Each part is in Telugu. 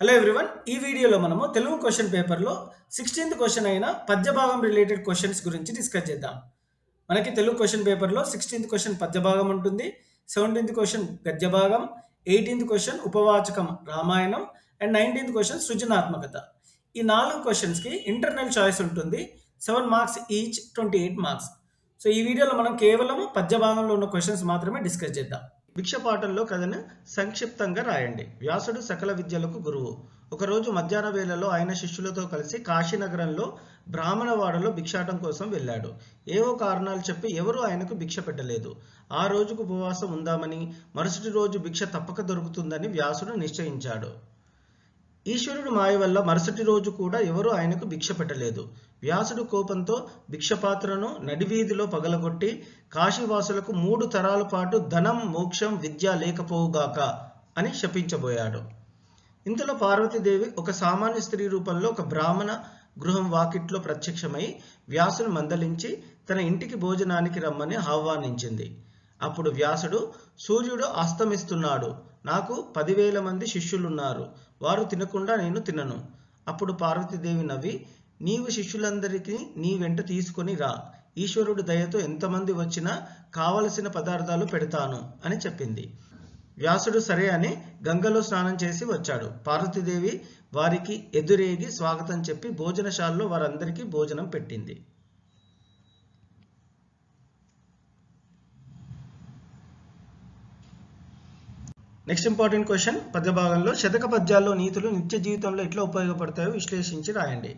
హలో ఎవ్రీవన్, ఈ వీడియోలో మనము తెలుగు క్వశ్చన్ పేపర్లో 16th క్వశ్చన్ అయిన పద్యభాగం రిలేటెడ్ క్వశ్చన్స్ గురించి డిస్కస్ చేద్దాం. మనకి తెలుగు క్వశ్చన్ పేపర్లో 16th క్వశ్చన్ పద్యభాగం ఉంటుంది, 17th క్వశ్చన్ గద్యభాగం, 18th క్వశ్చన్ ఉపవాచకం రామాయణం అండ్ 19th క్వశ్చన్ సృజనాత్మకత. ఈ 4 క్వశ్చన్స్కి ఇంటర్నల్ చాయిస్ ఉంటుంది. 7 మార్క్స్ ఈచ్, 28 మార్క్స్. సో ఈ వీడియోలో మనం కేవలం పద్యభాగంలో ఉన్న క్వశ్చన్స్ మాత్రమే డిస్కస్ చేద్దాం. భిక్షపాఠంలో కథను సంక్షిప్తంగా రాయండి. వ్యాసుడు సకల విద్యలకు గురువు. ఒకరోజు మధ్యాహ్న వేళలో ఆయన శిష్యులతో కలిసి కాశీనగరంలో బ్రాహ్మణవాడలో భిక్షాటం కోసం వెళ్ళాడు. ఏవో కారణాలు చెప్పి ఎవరూ ఆయనకు భిక్ష పెట్టలేదు. ఆ రోజుకు ఉపవాసం ఉందామని, మరుసటి రోజు భిక్ష తప్పక దొరుకుతుందని వ్యాసుడు నిశ్చయించాడు. ఈశ్వరుడు మాయ వల్ల మరుసటి రోజు కూడా ఎవరూ ఆయనకు భిక్ష పెట్టలేదు. వ్యాసుడు కోపంతో భిక్షపాత్రను నడివీధిలో పగలగొట్టి కాశీవాసులకు 3 తరాల పాటు ధనం, మోక్షం, విద్య లేకపోవుగాక అని శపించబోయాడు. ఇంతలో పార్వతీదేవి ఒక సామాన్య స్త్రీ రూపంలో ఒక బ్రాహ్మణ గృహం వాకిట్లో ప్రత్యక్షమై వ్యాసును మందలించి తన ఇంటికి భోజనానికి రమ్మని ఆహ్వానించింది. అప్పుడు వ్యాసుడు, సూర్యుడు అస్తమిస్తున్నాడు, నాకు 10,000 మంది శిష్యులున్నారు, వారు తినకుండా నేను తినను. అప్పుడు పార్వతీదేవి నవ్వి, నీవు శిష్యులందరికీ నీ వెంట తీసుకొని రా, ఈశ్వరుడు దయతో ఎంతమంది వచ్చినా కావలసిన పదార్థాలు పెడతాను అని చెప్పింది. వ్యాసుడు సరే అని గంగలో స్నానం చేసి వచ్చాడు. పార్వతీదేవి వారికి ఎదురేగి స్వాగతం చెప్పి భోజనశాలలో వారందరికీ భోజనం పెట్టింది. నెక్స్ట్ ఇంపార్టెంట్ క్వశ్చన్, పద్యభాగంలో శతక పద్యాల్లో నీతులు నిత్య జీవితంలో ఎట్లా ఉపయోగపడతాయో విశ్లేషించి రాయండి.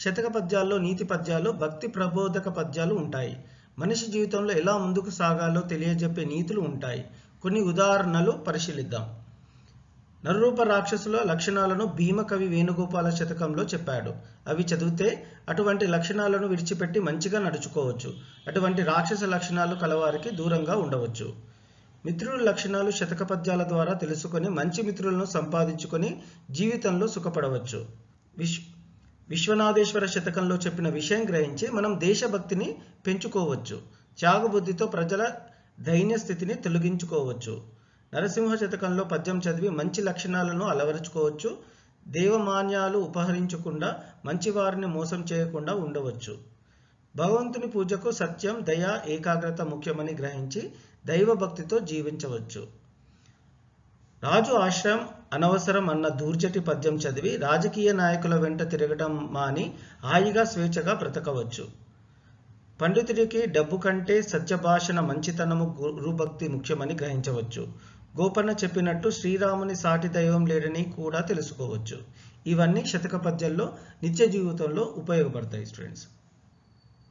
శతక పద్యాల్లో నీతి పద్యాలు, భక్తి ప్రబోధక పద్యాలు ఉంటాయి. మనిషి జీవితంలో ఎలా ముందుకు సాగాలో తెలియజెప్పే నీతులు ఉంటాయి. కొన్ని ఉదాహరణలు పరిశీలిద్దాం. నరరూప రాక్షసుల లక్షణాలను భీమకవి వేణుగోపాల శతకంలో చెప్పాడు. అవి చదివితే అటువంటి లక్షణాలను విడిచిపెట్టి మంచిగా నడుచుకోవచ్చు. అటువంటి రాక్షస లక్షణాలు కలవారికి దూరంగా ఉండవచ్చు. మిత్రుల లక్షణాలు శతక పద్యాల ద్వారా తెలుసుకొని మంచి మిత్రులను సంపాదించుకొని జీవితంలో సుఖపడవచ్చు. విశ్వనాథేశ్వర శతకంలో చెప్పిన విషయం గ్రహించి మనం దేశభక్తిని పెంచుకోవచ్చు. త్యాగబుద్ధితో ప్రజల దైన్య స్థితిని తొలగించుకోవచ్చు. నరసింహ శతకంలో పద్యం చదివి మంచి లక్షణాలను అలవరుచుకోవచ్చు. దేవమాన్యాలు ఉపహరించకుండా మంచివారిని మోసం చేయకుండా ఉండవచ్చు. భగవంతుని పూజకు సత్యం, దయ, ఏకాగ్రత ముఖ్యమని గ్రహించి దైవభక్తితో జీవించవచ్చు. రాజు ఆశ్రయం అనవసరం అన్న దూర్జటి పద్యం చదివి రాజకీయ నాయకుల వెంట తిరగడం మాని హాయిగా స్వేచ్ఛగా బ్రతకవచ్చు. పండితుడికి డబ్బు కంటే సత్యభాషణ, మంచితనము, గురుభక్తి ముఖ్యమని గ్రహించవచ్చు. గోపన్న చెప్పినట్టు శ్రీరాముని సాటి దైవం లేడని కూడా తెలుసుకోవచ్చు. ఇవన్నీ శతక పద్యాల్లో నిత్య జీవితంలో ఉపయోగపడతాయి స్టూడెంట్స్.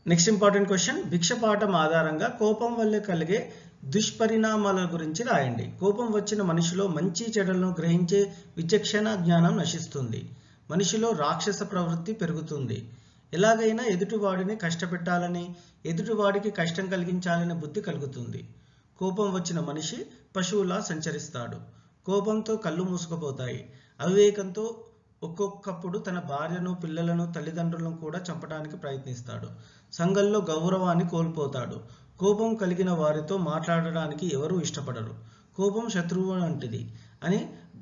నెక్స్ట్ ఇంపార్టెంట్ క్వశ్చన్, భిక్షపాఠం ఆధారంగా కోపం వల్ల కలిగే దుష్పరిణామాల గురించి రాయండి. కోపం వచ్చిన మనిషిలో మంచి చెడులను గ్రహించే విచక్షణ జ్ఞానం నశిస్తుంది. మనిషిలో రాక్షస ప్రవృత్తి పెరుగుతుంది. ఎలాగైనా ఎదుటివాడిని కష్టపెట్టాలని, ఎదుటివాడికి కష్టం కలిగించాలనే బుద్ధి కలుగుతుంది. కోపం వచ్చిన మనిషి పశువులా సంచరిస్తాడు. కోపంతో కళ్ళు మూసుకుపోతాయి. అవివేకంతో ఒక్కొక్కప్పుడు తన భార్యను, పిల్లలను, తల్లిదండ్రులను కూడా చంపడానికి ప్రయత్నిస్తాడు. సంఘంలో గౌరవాన్ని కోల్పోతాడు. కోపం కలిగిన వారితో మాట్లాడడానికి ఎవరూ ఇష్టపడరు. కోపం శత్రువు వంటిది అని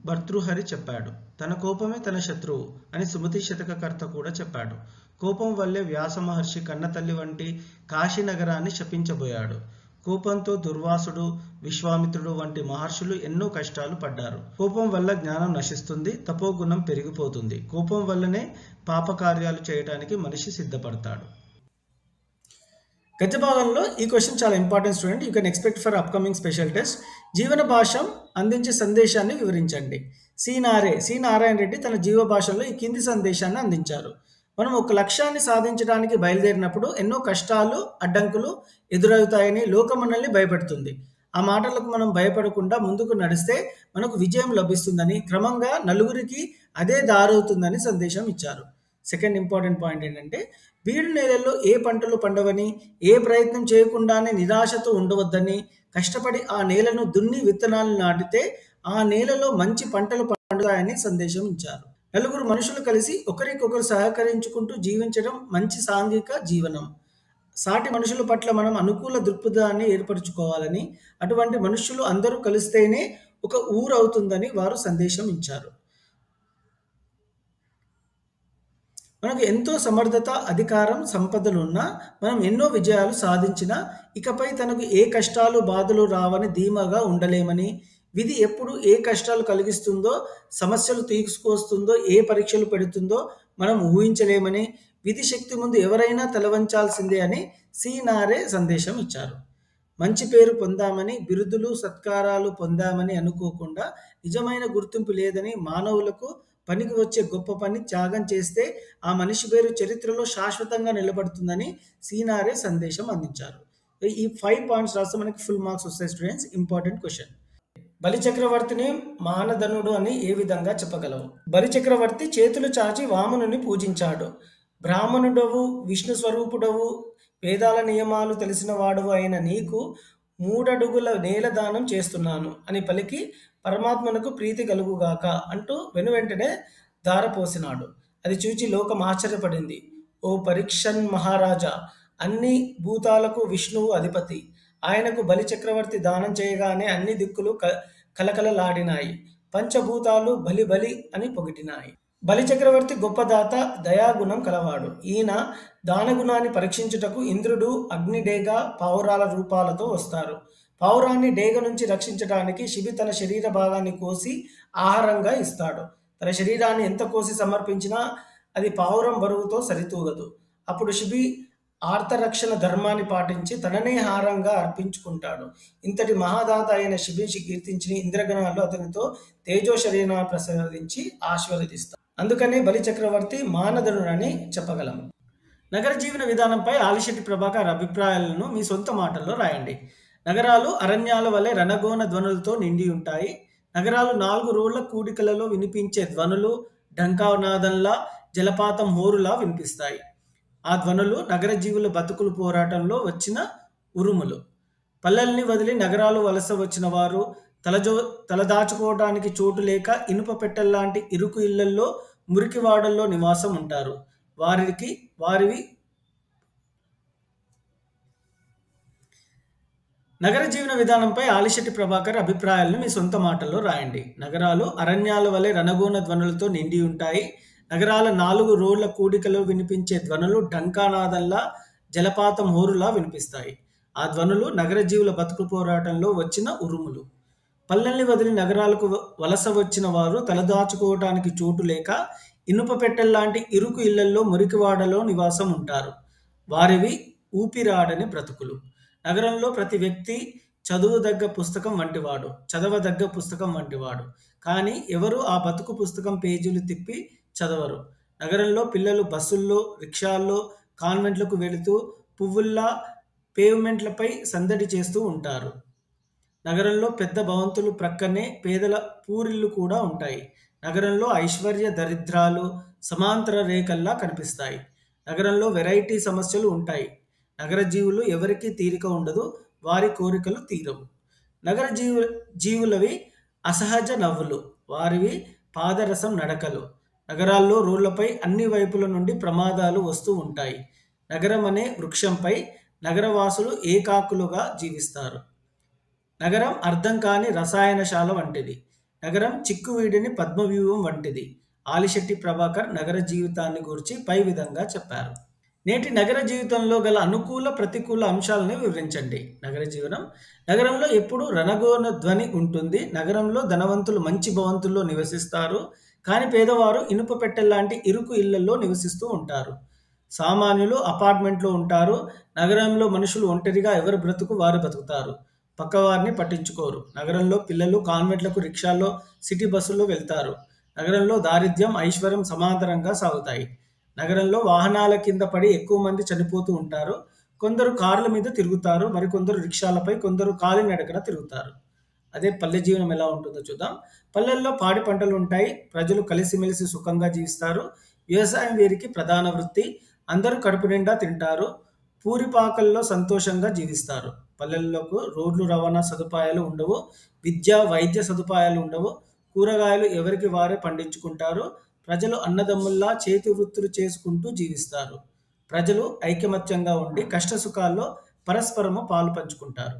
భర్తృహరి చెప్పాడు. తన కోపమే తన శత్రువు అని సుమతి శతకకర్త కూడా చెప్పాడు. కోపం వల్లే వ్యాస మహర్షి కన్నతల్లి వంటి కాశీనగరాన్ని శపించబోయాడు. కోపంతో దుర్వాసుడు, విశ్వామిత్రుడు వంటి మహర్షులు ఎన్నో కష్టాలు పడ్డారు. కోపం వల్ల జ్ఞానం నశిస్తుంది, తపోగుణం పెరిగిపోతుంది. కోపం వల్లనే పాపకార్యాలు చేయడానికి మనిషి సిద్ధపడతాడు. గద్యభాగంలో ఈ క్వశ్చన్ చాలా important student. You can expect for upcoming special test. జీవన భాషం అందించే సందేశాన్ని వివరించండి. సి నారాయణ రెడ్డి తన జీవ భాషలో ఈ కింది సందేశాన్ని అందించారు. మనం ఒక లక్ష్యాన్ని సాధించడానికి బయలుదేరినప్పుడు ఎన్నో కష్టాలు, అడ్డంకులు ఎదురవుతాయని లోకం మనల్ని భయపెడుతుంది. ఆ మాటలకు మనం భయపడకుండా ముందుకు నడిస్తే మనకు విజయం లభిస్తుందని, క్రమంగా నలుగురికి అదే దారవుతుందని సందేశం ఇచ్చారు. సెకండ్ ఇంపార్టెంట్ పాయింట్ ఏంటంటే, బీడు నేలల్లో ఏ పంటలు పండవని, ఏ ప్రయత్నం చేయకుండానే నిరాశతో ఉండవద్దని, కష్టపడి ఆ నేలను దున్ని విత్తనాలు నాటితే ఆ నేలలో మంచి పంటలు పండుతాయని సందేశం ఇచ్చారు. నలుగురు మనుషులు కలిసి ఒకరికొకరు సహకరించుకుంటూ జీవించడం మంచి సాంఘిక జీవనం. సాటి మనుషుల పట్ల మనం అనుకూల దృక్పథాన్ని ఏర్పరచుకోవాలని, అటువంటి మనుషులు అందరూ కలిస్తేనే ఒక ఊరు అవుతుందని వారు సందేశం ఇచ్చారు. మనకు ఎంతో సమర్థత, అధికారం, సంపదలున్నా, మనం ఎన్నో విజయాలు సాధించినా, ఇకపై తనకు ఏ కష్టాలు, బాధలు రావని ధీమాగా ఉండలేమని, విధి ఎప్పుడు ఏ కష్టాలు కలిగిస్తుందో, సమస్యలు తీసుకొస్తుందో, ఏ పరీక్షలు పెడుతుందో మనం ఊహించలేమని, విధి శక్తి ముందు ఎవరైనా తలవంచాల్సిందే అని సీనారే సందేశం ఇచ్చారు. మంచి పేరు పొందామని, బిరుదులు, సత్కారాలు పొందామని అనుకోకుండా, నిజమైన గుర్తింపు లేదని, మానవులకు పనికి వచ్చే గొప్ప పని త్యాగం చేస్తే ఆ మనిషి పేరు చరిత్రలో శాశ్వతంగా నిలబడుతుందని సీనారే సందేశం అందించారు. ఈ 5 పాయింట్స్ రాస్తే మనకి ఫుల్ మార్క్స్ వస్తాయి స్టూడెంట్స్. Important question. బలిచక్రవర్తిని మానధనుడు అని ఏ విధంగా చెప్పగలవు? బలిచక్రవర్తి చేతులు చాచి వామనుని పూజించాడు. బ్రాహ్మణుడవు, విష్ణు స్వరూపుడవు, వేదాల నియమాలు తెలిసిన వాడవు అయిన నీకు 3 అడుగుల నేల దానం చేస్తున్నాను అని పలికి పరమాత్మనకు ప్రీతి కలుగుగాక అంటూ వెనువెంటనే ధారపోసినాడు. అది చూచి లోకం ఆశ్చర్యపడింది. ఓ పరీక్షన్ మహారాజా, అన్ని భూతాలకు విష్ణువు అధిపతి. ఆయనకు బలిచక్రవర్తి దానం చేయగానే అన్ని దిక్కులు కలకలలాడినాయి. పంచభూతాలు బలి బలి అని పొగిటినాయి. బలిచక్రవర్తి గొప్పదాత, దయాగుణం కలవాడు. ఈయన దానగుణాన్ని పరీక్షించుటకు ఇంద్రుడు, అగ్నిడేగ, పావురాల రూపాలతో వస్తారు. పావురాన్ని డేగ నుంచి రక్షించడానికి శిబి తన శరీర భాగాన్ని కోసి ఆహారంగా ఇస్తాడు. తన శరీరాన్ని ఎంత కోసి సమర్పించినా అది పావురం బరువుతో సరితూగదు. అప్పుడు శిబి ఆర్తరక్షణ ధర్మాన్ని పాటించి తననే హారంగా అర్పించుకుంటాడు. ఇంతటి మహాదాత అయిన శిబిని కీర్తించిన ఇంద్రగణాలు అతనితో తేజో శరీరాన్ని ప్రసాదించి ఆశీర్వదిస్తారు. అందుకనే బలి చక్రవర్తి మానధనుడని చెప్పగలము. నగర జీవన విధానంపై ఆలిశెట్టి ప్రభాకర్ అభిప్రాయాలను మీ సొంత మాటల్లో రాయండి. నగరాలు అరణ్యాల వలె రణగోణ ధ్వనులతో నిండి ఉంటాయి. నగరాలు 4 రోళ్ల కూడికలలో వినిపించే ధ్వనులు ఢంకానాదంలా, జలపాతం హోరులా వినిపిస్తాయి. ఆ ధ్వనులు నగర జీవుల బతుకులు పోరాటంలో వచ్చిన ఉరుములు. పల్లెల్ని వదిలి నగరాలు వలస వచ్చిన వారు తలదాచుకోవడానికి చోటు లేక ఇనుప పెట్టెల్లాంటి ఇరుకు ఇళ్లల్లో, మురికివాడల్లో నివాసం ఉంటారు. వారివి నగర జీవన విధానంపై ఆలిశెట్టి ప్రభాకర్ అభిప్రాయాలను మీ సొంత మాటల్లో రాయండి. నగరాలు అరణ్యాల వలె రణగోణ ధ్వనులతో నిండి ఉంటాయి. నగరాల 4 రోడ్ల కూడికలో వినిపించే ధ్వనులు ఢంకానాదంలా, జలపాతం హోరులా వినిపిస్తాయి. ఆ ధ్వనులు నగర జీవుల బతుకు పోరాటంలో వచ్చిన ఉరుములు. పల్లెల్ని వదిలి నగరాలకు వలస వచ్చిన వారు తలదాచుకోవటానికి చోటు లేక ఇనుప పెట్టెల్లాంటి ఇరుకు ఇళ్లల్లో, మురికివాడలో నివాసం ఉంటారు. వారివి ఊపిరాడని బ్రతుకులు. నగరంలో ప్రతి వ్యక్తి చదవదగ్గ పుస్తకం వంటివాడు. కానీ ఎవరు ఆ బతుకు పుస్తకం పేజీలు తిప్పి చదవరు. నగరంలో పిల్లలు బస్సుల్లో, రిక్షాల్లో, కాన్వెంట్లకు వెళుతూ పువ్వుల్లా పేవ్మెంట్లపై సందడి చేస్తూ ఉంటారు. నగరంలో పెద్ద భవంతులు ప్రక్కనే పేదల పూరిళ్ళు కూడా ఉంటాయి. నగరంలో ఐశ్వర్య దరిద్రాలు సమాంతర రేఖల్లా కనిపిస్తాయి. నగరంలో వెరైటీ సమస్యలు ఉంటాయి. నగర జీవులు ఎవరికీ తీరిక ఉండదు, వారి కోరికలు తీరవు. నగర జీవులవి అసహజ నవ్వులు, వారివి పాదరసం నడకలు. నగరాల్లో రోడ్లపై అన్ని వైపుల నుండి ప్రమాదాలు వస్తూ ఉంటాయి. నగరం అనే వృక్షంపై నగరవాసులు ఏకాకులుగా జీవిస్తారు. నగరం అర్థం కాని రసాయనశాల వంటిది. నగరం చిక్కువీడిని పద్మవ్యూహం వంటిది. ఆలిశెట్టి ప్రభాకర్ నగర జీవితాన్ని గురించి పై విధంగా చెప్పారు. నేటి నగర జీవితంలో గల అనుకూల, ప్రతికూల అంశాలను వివరించండి. నగర జీవనం. నగరంలో ఎప్పుడూ రణగోణ ధ్వని ఉంటుంది. నగరంలో ధనవంతులు మంచి భవంతుల్లో నివసిస్తారు. కానీ పేదవారు ఇనుప పెట్టెల్లాంటి ఇరుకు ఇళ్లలో నివసిస్తూ ఉంటారు. సామాన్యులు అపార్ట్మెంట్లో ఉంటారు. నగరంలో మనుషులు ఒంటరిగా ఎవరి బ్రతుకు వారు బతుకుతారు. పక్కవారిని పట్టించుకోరు. నగరంలో పిల్లలు కాన్వెంట్లకు, రిక్షాల్లో, సిటీ బస్సుల్లో వెళ్తారు. నగరంలో దారిద్ర్యం, ఐశ్వర్యం సమాంతరంగా సాగుతాయి. నగరంలో వాహనాల కింద పడి ఎక్కువ మంది చనిపోతూ ఉంటారు. కొందరు కార్ల మీద తిరుగుతారు, మరికొందరు రిక్షాలపై, కొందరు కాలినడకన తిరుగుతారు. అదే పల్లె జీవనం ఎలా ఉంటుందో చూద్దాం. పల్లెల్లో పాడి పంటలు ఉంటాయి. ప్రజలు కలిసిమెలిసి సుఖంగా జీవిస్తారు. వ్యవసాయం వీరికి ప్రధాన వృత్తి. అందరూ కడుపు నిండా తింటారు. పూరిపాకల్లో సంతోషంగా జీవిస్తారు. పల్లెల్లోకి రోడ్లు, రవాణా సదుపాయాలు ఉండవు. విద్య, వైద్య సదుపాయాలు ఉండవు. కూరగాయలు ఎవరికి వారే పండించుకుంటారు. ప్రజలు అన్నదమ్ముల్లా చేతి వృత్తులు చేసుకుంటూ జీవిస్తారు. ప్రజలు ఐకమత్యంగా ఉండి కష్ట సుఖాల్లో పరస్పరము పాలు పంచుకుంటారు.